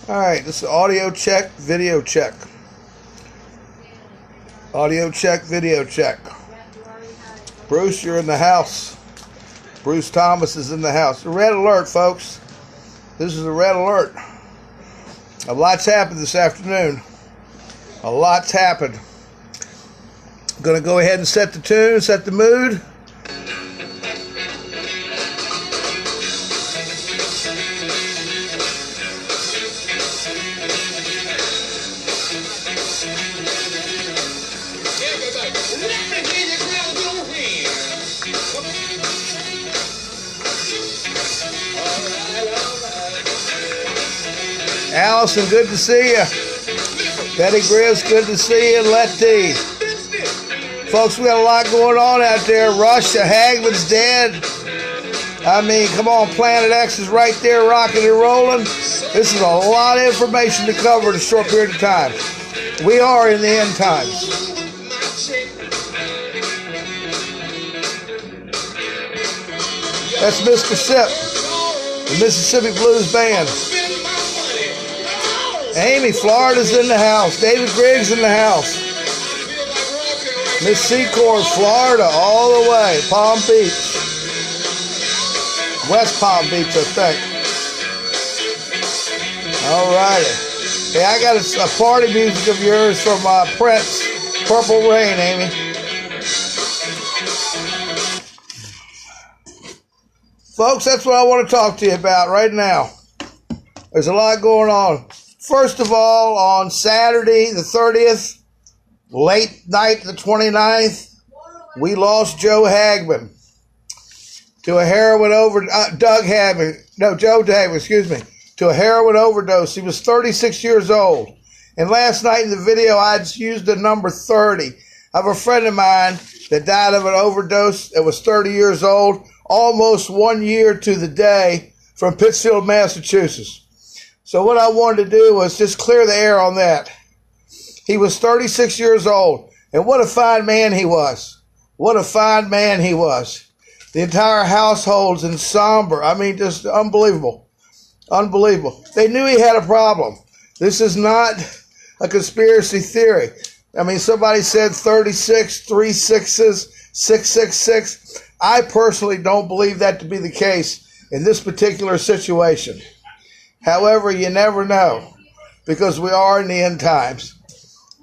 Alright, this is audio check, video check. Audio check, video check. Bruce, you're in the house. Bruce Thomas is in the house. A red alert, folks. This is a red alert. A lot's happened this afternoon. A lot's happened. I'm going to go ahead and set the tune, set the mood. Allison, good to see you. Betty Grizz, good to see you. Letty. Folks, we got a lot going on out there. Russia, HAGMANNS dead. I mean, come on, Planet X is right there rocking and rolling. This is a lot of information to cover in a short period of time. We are in the end times. That's Mr. Sip, the Mississippi Blues Band. Amy, Florida's in the house. David Griggs in the house. Miss Secor, Florida, all the way. Palm Beach. West Palm Beach, I think. All righty. Hey, I got a party music of yours from Prince. Purple Rain, Amy. Folks, that's what I want to talk to you about right now. There's a lot going on. First of all, on Saturday the 30th, late night the 29th, we lost J.Hagmann to a heroin overdose. J.Hagmann, excuse me, to a heroin overdose. He was 36 years old. And last night in the video, I used the number 30. I have a friend of mine that died of an overdose that was 30 years old, almost 1 year to the day, from Pittsfield, Massachusetts. So what I wanted to do was just clear the air on that. He was 36 years old, and what a fine man he was. What a fine man he was. The entire household's in somber. I mean, just unbelievable. Unbelievable. They knew he had a problem. This is not a conspiracy theory. I mean, somebody said 36, 3 6s, 666. I personally don't believe that to be the case in this particular situation. However, you never know, because we are in the end times.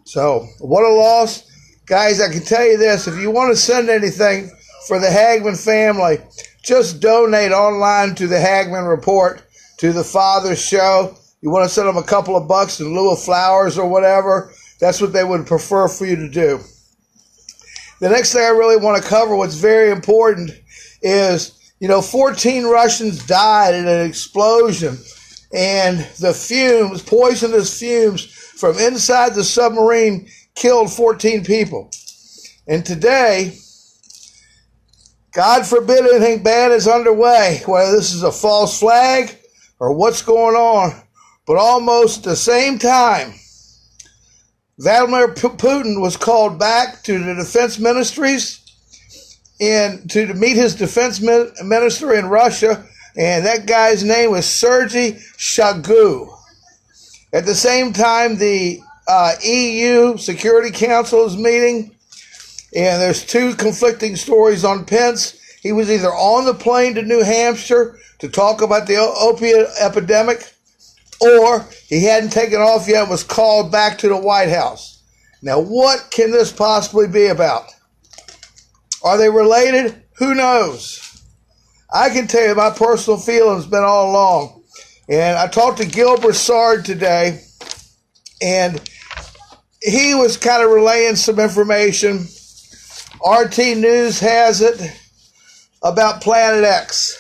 So, what a loss. Guys, I can tell you this. If you want to send anything for the Hagmann family, just donate online to the Hagmann Report, to the Father's Show. You want to send them a couple of bucks in lieu of flowers or whatever, that's what they would prefer for you to do. The next thing I really want to cover, what's very important, is, 14 Russians died in an explosion. And the fumes, poisonous fumes from inside the submarine killed 14 people. And today, God forbid anything bad is underway, whether this is a false flag or what's going on. But almost at the same time, Vladimir Putin was called back to the defense ministries and to meet his defense minister in Russia. And that guy's name was Sergei Shoigu. At the same time, the EU Security Council is meeting, and there's two conflicting stories on Pence. He was either on the plane to New Hampshire to talk about the opiate epidemic, or he hadn't taken off yet and was called back to the White House. Now, what can this possibly be about? Are they related? Who knows? I can tell you my personal feelings been all along. And I talked to Gil Broussard today, and he was kind of relaying some information. RT News has it about Planet X.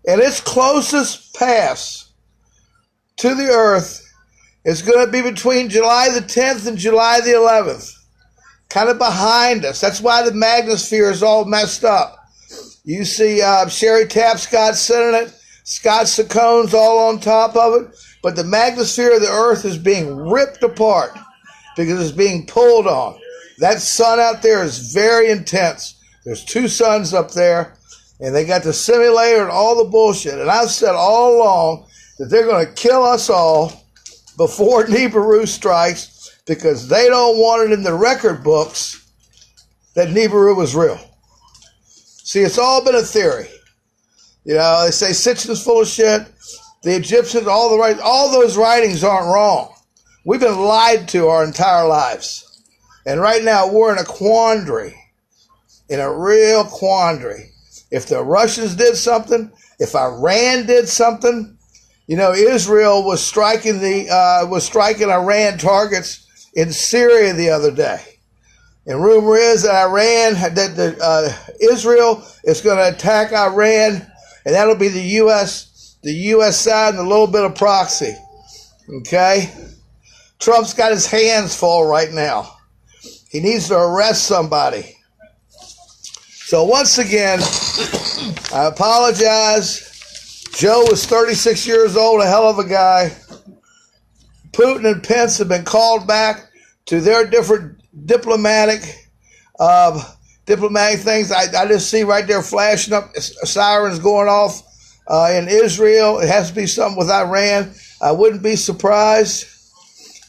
And its closest pass to the Earth is going to be between July the 10th and July the 11th. Kind of behind us. That's why the magnetosphere is all messed up. You see Sherry Tapscott sitting it, Scott Sacone's all on top of it, but the magnetosphere of the Earth is being ripped apart because it's being pulled on. That sun out there is very intense. There's 2 suns up there, and they got the simulator and all the bullshit. And I've said all along that they're going to kill us all before Nibiru strikes because they don't want it in the record books that Nibiru was real. See, it's all been a theory. You know, they say Sitchin's full of shit. The Egyptians, all those writings aren't wrong. We've been lied to our entire lives. And right now we're in a quandary, in a real quandary. If the Russians did something, if Iran did something, you know, Israel was striking Iran targets in Syria the other day. And rumor is that Israel is going to attack Iran, and that'll be the U.S. side and a little bit of proxy. Okay? Trump's got his hands full right now. He needs to arrest somebody. So once again, I apologize. Joe was 36 years old, a hell of a guy. Putin and Pence have been called back to their different diplomatic things. I just see right there flashing up, sirens going off in Israel. It has to be something with Iran. I wouldn't be surprised.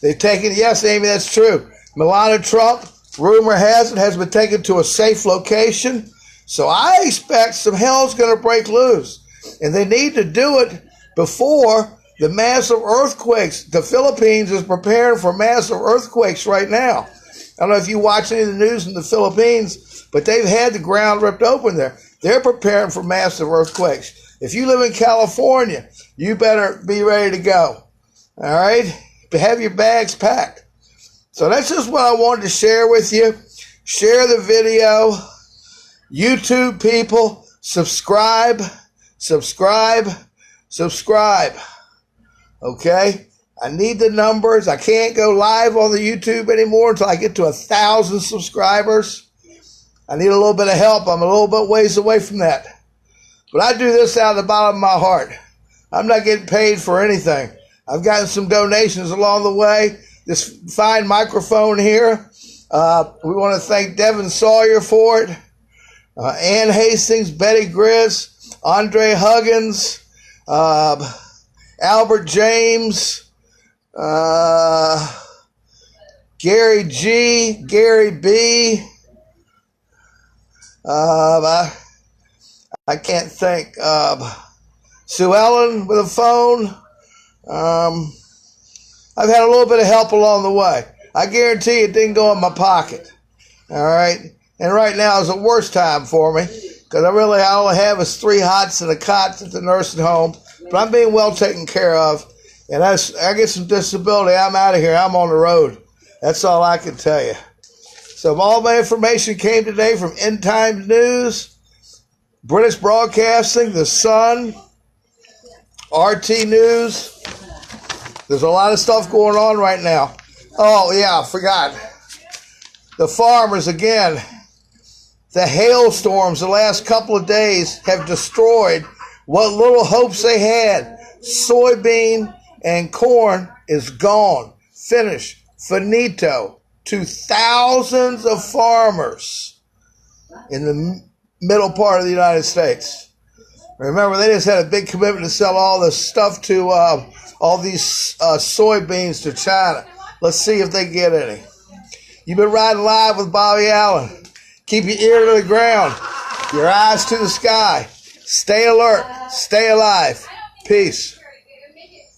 They've taken, yes, Amy, that's true. Melania Trump, rumor has it, has been taken to a safe location. So I expect some hell's going to break loose. And they need to do it before the massive earthquakes. The Philippines is preparing for massive earthquakes right now. I don't know if you watch any of the news in the Philippines, but they've had the ground ripped open there. They're preparing for massive earthquakes. If you live in California, you better be ready to go. All right? Have your bags packed. So that's just what I wanted to share with you. Share the video. YouTube people, subscribe. Okay? I need the numbers. I can't go live on the YouTube anymore until I get to 1,000 subscribers. I need a little bit of help. I'm a little bit ways away from that. But I do this out of the bottom of my heart. I'm not getting paid for anything. I've gotten some donations along the way. This fine microphone here. We want to thank Devin Sawyer for it. Ann Hastings, Betty Grizz, Andre Huggins, Albert James, Gary G, Gary B. I can't think. Sue Ellen with a phone. I've had a little bit of help along the way. I guarantee it didn't go in my pocket. All right? And right now is the worst time for me because all I have is 3 hots and a cot at the nursing home. But I'm being well taken care of. And I get some disability. I'm out of here. I'm on the road. That's all I can tell you. So all my information came today from End Times News, British Broadcasting, The Sun, RT News. There's a lot of stuff going on right now. Oh, yeah, I forgot. The farmers, again, the hailstorms the last couple of days have destroyed what little hopes they had. Soybean and corn is gone. Finished. Finito. To thousands of farmers in the middle part of the United States. Remember, they just had a big commitment to sell all this stuff to all these soybeans to China. Let's see if they get any. You've been riding live with Bobby Allen. Keep your ear to the ground, your eyes to the sky. Stay alert. Stay alive. Peace.